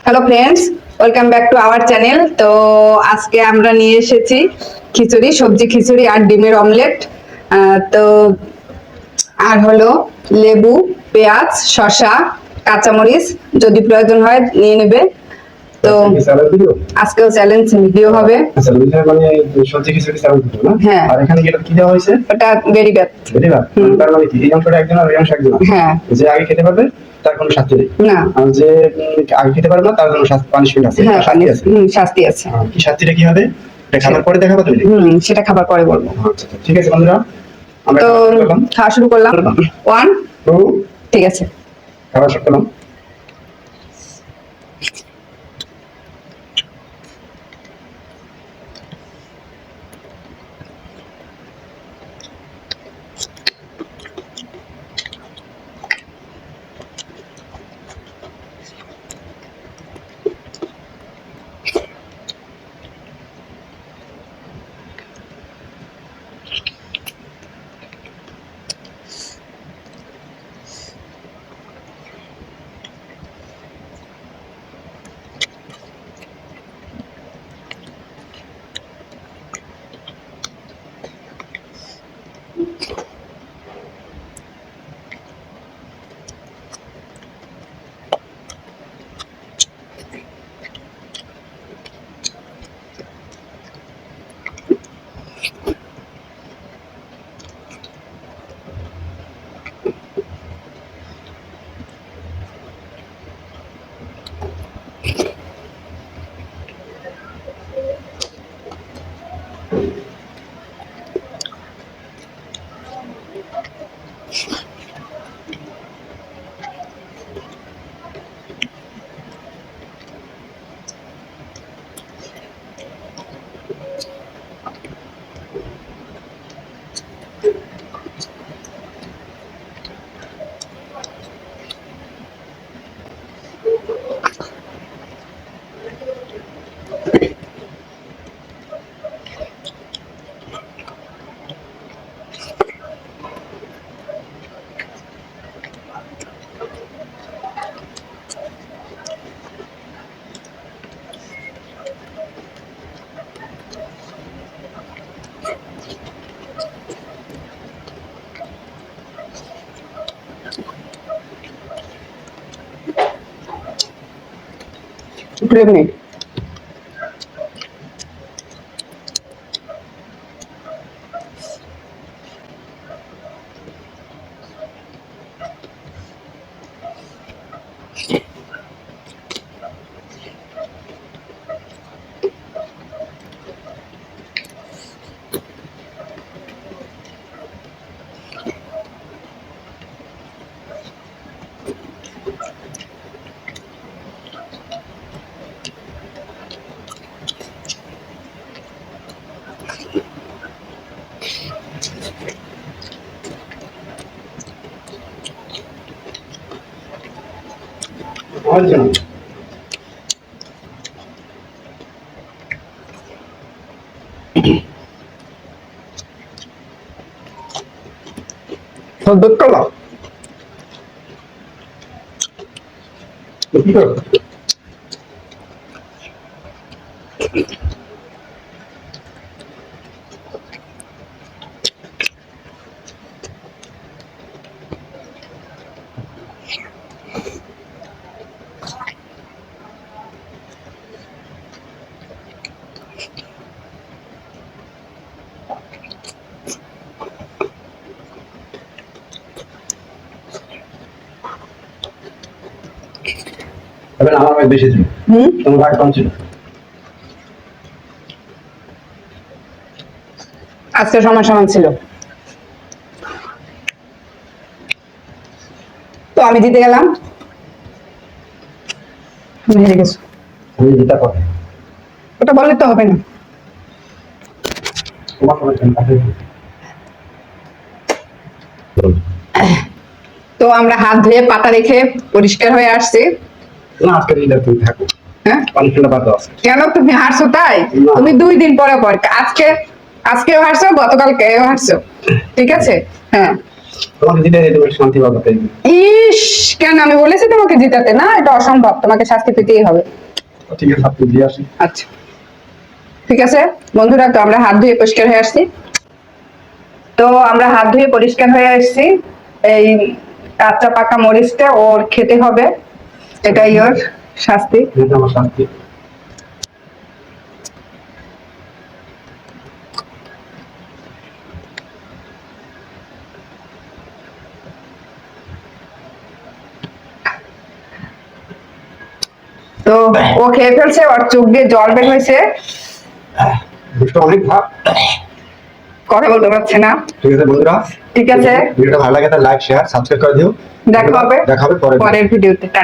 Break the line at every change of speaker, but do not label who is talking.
Hello friends, welcome back to our channel. তো আজকে আমরা নিয়ে এসেছি খিচুড়ি, সবজি খিচুড়ি আর ডিমের অমলেট। তো আর হলো লেবু, পেঁয়াজ, শসা, কাঁচামরিচ, যদি প্রয়োজন হয় নিয়ে নেবে। তো আজকেও চ্যালেঞ্জ ভিডিও হবে।
মানে সবজি খিচুড়ি চাল দিতে না?
হ্যাঁ।
আর এখানে কি কি দেওয়া হয়েছে?
ওটা ভেরি ব্যাড।
ভেরি ভালো। তার মানে কি এই অংশটা একজন আর এই অংশ একজন?
হ্যাঁ।
যে আগে খেতে পারবে তার কোনো শাস্তি নেই।
না।
আর যে আগে খেতে পারবে না তার জন্য পানিশমেন্ট আছে।
হ্যাঁ,
শাস্তি আছে।
শাস্তি আছে।
কি শাস্তিটা কি হবে? এটা খাবার পরে দেখাবো তুমি?
সেটা খাবার পরে বলবো।
আচ্ছা ঠিক আছে বন্ধুরা, আমরা
তো খাওয়া শুরু করলাম। 1
2
ঠিক আছে।
খাবার শুরু করলাম।
গ্রেভি
দেখলা কি করো? এবার আমার ভাই বেশি ছিল, তোমার ভাই কম ছিল।
আজকে সমান সমান ছিল। তো আমি জিতে গেলাম। হেরে গেছো।
আমি যেটা পারি
ওটা বললে তো হবে না।
তোমার সবাই
তো আমরা হাত ধুয়ে পাতা রেখে পরিষ্কার হয়ে আসছি।
না আজকে দিনটা তুমি থাকো।
হ্যাঁ,
পানিশমেন্ট বাদ দাও।
কেন তুমি হারছো? তাই
না।
তুমি 2 দিন পরে পর আজকেও হারছো, গতকালকেও হারছো। ঠিক আছে। হ্যাঁ,
তোমাকে জিতে তুমি একটু শান্তি পাবো তাই।
ইস, কেন আমি বলেছি তোমাকে জিতাতে? না, এটা অসম্ভব, তোমাকে শাস্তি পেতেই হবে।
ঠিক আছে, আপনি দিয়ে আসি।
আচ্ছা ঠিক আছে বন্ধুরা, তো আমরা হাত ধুয়ে পরিষ্কার হয়ে আসছি। তো আমরা হাত ধুয়ে পরিষ্কার হয়ে আসছি। এই কাঁচা পাকা মরিচটা ওর খেতে হবে, এটাই ওর শাস্তি।
এটা আমার শান্তি।
তো ও খেয়ে ফেলছে, ওর চোখ দিয়ে জল বের হয়েছে,
দুটো অনেক ভাব।
কথা বলতে পারছে না।
ঠিক আছে বন্ধুরা,
ঠিক আছে,
ভিডিওটা ভালো লাগে তাহলে লাইক শেয়ার সাবস্ক্রাইব করে দিও।
দেখা হবে
দেখা হবে পরে।
পরের ভিডিওতে।